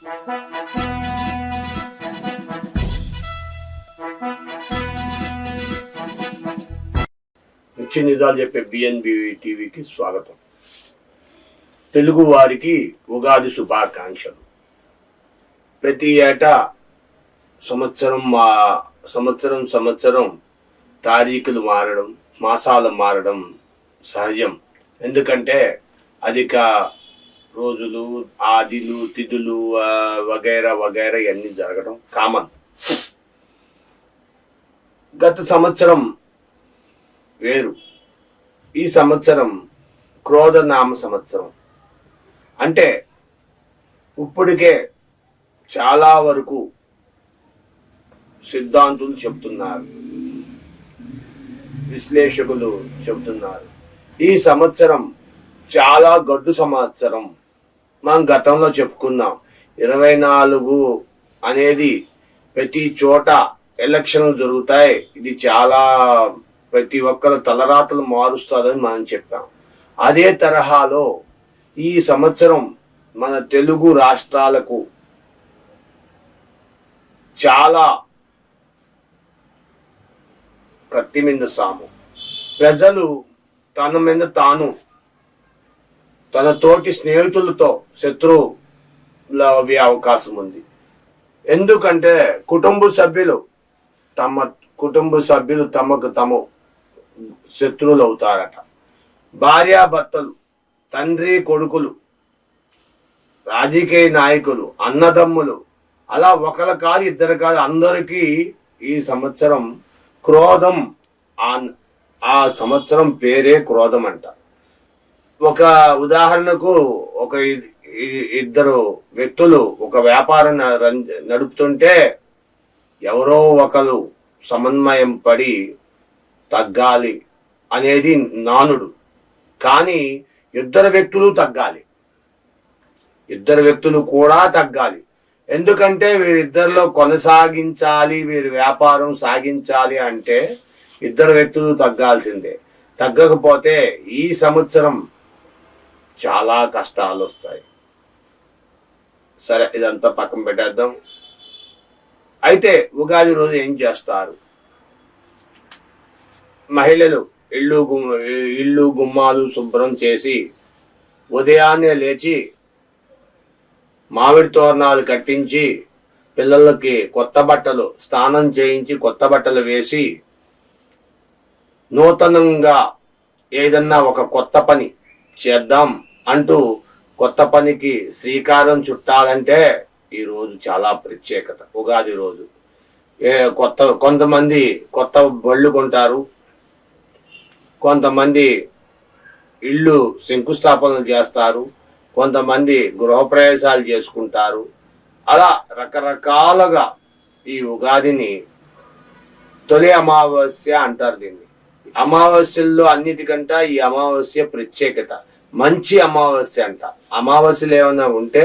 నిత్య నిజాలు చెప్పే బిఎన్బి టీవీకి స్వాగతం. తెలుగు వారికి ఉగాది శుభాకాంక్షలు. ప్రతి ఏటా సంవత్సరం తారీఖులు మారడం, మాసాలు మారడం సహజం. ఎందుకంటే అధిక రోజులు, ఆదిలు, తిథులు వగైరా వగైరా ఇవన్నీ జరగడం కామన్. గత సంవత్సరం వేరు, ఈ సంవత్సరం క్రోధనామ సంవత్సరం. అంటే ఇప్పటికే చాలా వరకు సిద్ధాంతులు చెప్తున్నారు, విశ్లేషకులు చెబుతున్నారు, ఈ సంవత్సరం చాలా గడ్డు సంవత్సరం. మనం గతంలో చెప్పుకున్నాం, 24 అనేది ప్రతి చోట ఎలక్షన్లు జరుగుతాయి, ఇది చాలా ప్రతి ఒక్కరు తలరాతలు మారుస్తారని మనం చెప్పాం. అదే తరహాలో ఈ సంవత్సరం మన తెలుగు రాష్ట్రాలకు చాలా కత్తి మీద సాము. ప్రజలు తన మీద తాను, తన తోటి స్నేహితులతో శత్రువులు అయ్యే అవకాశం ఉంది. ఎందుకంటే కుటుంబ సభ్యులు తమకు తాము శత్రువులు అవుతారట. భార్యాభర్తలు, తండ్రి కొడుకులు, రాజకీయ నాయకులు, అన్నదమ్ములు, అలా ఒకరు కాదు ఇద్దరు కాదు అందరికీ ఈ సంవత్సరం క్రోధం. ఆ సంవత్సరం పేరే క్రోధం అంట. ఒక ఉదాహరణకు, ఒక ఇద్దరు వ్యక్తులు ఒక వ్యాపారం నడుపుతుంటే ఎవరో ఒకరు సమన్వయం పడి తగ్గాలి అనేది నానుడు. కానీ ఇద్దరు వ్యక్తులు తగ్గాలి, ఇద్దరు వ్యక్తులు కూడా తగ్గాలి. ఎందుకంటే వీరిద్దరిలో కొనసాగించాలి, వీరి వ్యాపారం సాగించాలి అంటే ఇద్దరు వ్యక్తులు తగ్గాల్సిందే. తగ్గకపోతే ఈ సంవత్సరం చాలా కష్టాలు వస్తాయి. సరే, ఇదంతా పక్కన పెట్టేద్దాం. అయితే ఉగాది రోజు ఏం చేస్తారు? మహిళలు ఇళ్ళు గుమ్మాలు శుభ్రం చేసి ఉదయాన్నే లేచి మామిడి తోరణాలు కట్టించి పిల్లలకి కొత్త బట్టలు స్నానం చేయించి కొత్త బట్టలు వేసి నూతనంగా ఏదన్నా ఒక కొత్త పని చేద్దాం అంటూ కొత్త పనికి శ్రీకారం చుట్టాలంటే ఈ రోజు చాలా ప్రత్యేకత. ఉగాది రోజు కొంతమంది కొత్త బళ్ళు కొంటారు, కొంతమంది ఇళ్ళు శంకుస్థాపనలు చేస్తారు, కొంతమంది గృహప్రవేశాలు చేసుకుంటారు. అలా రకరకాలుగా ఈ ఉగాదిని తొలి అమావాస్య అంటారు. దీన్ని అమావాస్యల్లో అన్నిటికంటే ఈ అమావాస్య ప్రత్యేకత. మంచి అమావాస్య అంట. అమావాస్యలు ఏమైనా ఉంటే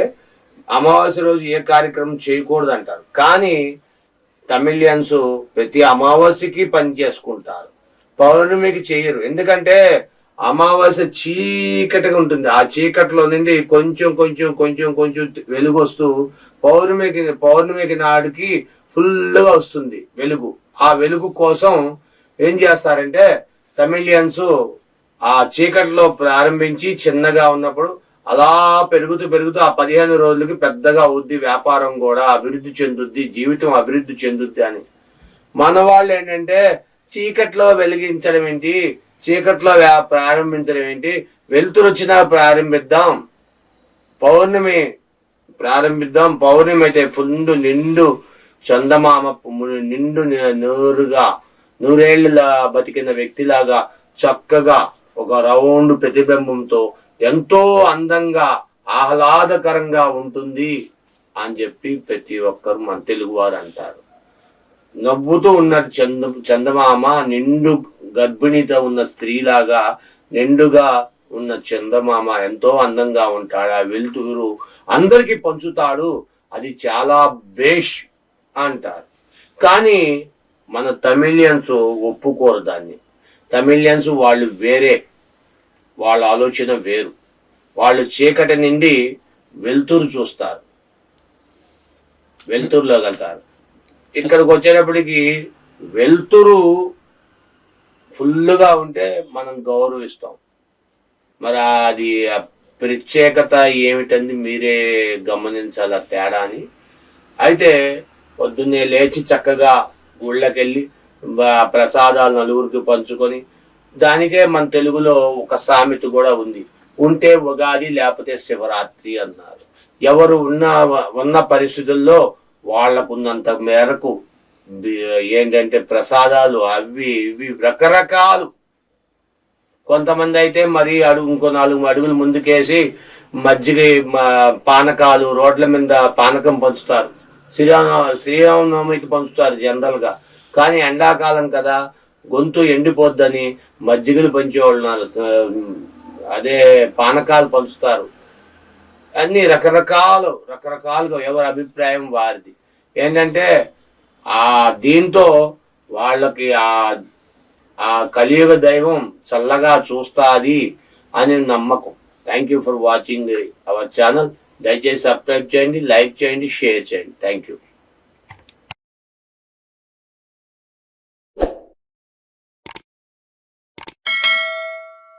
అమావాస్య రోజు ఏ కార్యక్రమం చేయకూడదు అంటారు. కానీ తమిళియన్స్ ప్రతి అమావాస్యకి పని చేసుకుంటారు, పౌర్ణమికి చేయరు. ఎందుకంటే అమావాస్య చీకటిగా ఉంటుంది, ఆ చీకటిలో నుండి కొంచెం కొంచెం కొంచెం కొంచెం వెలుగు వస్తూ పౌర్ణమికి నాటికి ఫుల్గా వస్తుంది వెలుగు. ఆ వెలుగు కోసం ఏం చేస్తారంటే తమిళియన్స్ ఆ చీకటిలో ప్రారంభించి చిన్నగా ఉన్నప్పుడు అలా పెరుగుతూ ఆ 15 రోజులకి పెద్దగా అవుద్ది, వ్యాపారం కూడా అభివృద్ధి చెందుద్ది, జీవితం అభివృద్ధి చెందుద్ది అని. మన వాళ్ళు ఏంటంటే చీకట్లో వెలిగించడం ఏంటి, చీకట్లో ప్రారంభించడం ఏంటి, వెలుతురు వచ్చినా ప్రారంభిద్దాం, పౌర్ణమి ప్రారంభిద్దాం. పౌర్ణమి అయితే ఫుల్ నిండు చందమామ నిండు నూరేళ్ల బతికిన వ్యక్తిలాగా చక్కగా ఒక రౌండ్ ప్రతిబింబంతో ఎంతో అందంగా ఆహ్లాదకరంగా ఉంటుంది అని చెప్పి ప్రతి ఒక్కరు మన తెలుగు వారు అంటారు. నవ్వుతూ ఉన్న చందమామ నిండు గర్భిణితో ఉన్న స్త్రీలాగా నిండుగా ఉన్న చందమామ ఎంతో అందంగా ఉంటాడు. ఆ వెలుతురు అందరికీ పంచుతాడు, అది చాలా బేష్ అంటారు. కానీ మన తమిళియన్స్ ఒప్పుకోరు దాన్ని. తమిళియన్స్ వాళ్ళు వేరే, వాళ్ళ ఆలోచన వేరు. వాళ్ళు చీకటి నుండి వెలుతురు చూస్తారు. వెలుతురులోకి వెళ్తారు. ఇక్కడికి వచ్చేటప్పటికి వెలుతురు ఫుల్గా ఉంటే మనం గౌరవిస్తాం. మరి అది ప్రత్యేకత ఏమిటంది మీరే గమనించాలి ఆ తేడాని. అయితే పొద్దున్నే లేచి చక్కగా గుళ్ళకెళ్ళి ప్రసాదాలు నలుగురికి పంచుకొని, దానికే మన తెలుగులో ఒక సామెత కూడా ఉంది, ఉంటే ఉగాది లేకపోతే శివరాత్రి అన్నారు. ఎవరు ఉన్న పరిస్థితుల్లో వాళ్లకున్నంత మేరకు ఏంటంటే ప్రసాదాలు అవి ఇవి రకరకాలు. కొంతమంది అయితే మరి ఇంకో 4 అడుగులు ముందుకేసి మజ్జిగ పానకాలు రోడ్ల మీద పానకం పంచుతారు. శ్రీరామనవమికి పంచుతారు జనరల్ గా. కానీ ఎండాకాలం కదా, గొంతు ఎండిపోద్దని మజ్జిగలు పంచేవాళ్ళు, అదే పానకాలు పంచుతారు. అన్ని రకరకాలుగా ఎవరి అభిప్రాయం వారిది. ఏంటంటే దీంతో వాళ్ళకి ఆ కలియుగ దైవం చల్లగా చూస్తాది అని నమ్మకం. Thank you for watching our channel. దయచేసి సబ్స్క్రైబ్ చేయండి, లైక్ చేయండి, షేర్ చేయండి. Thank you.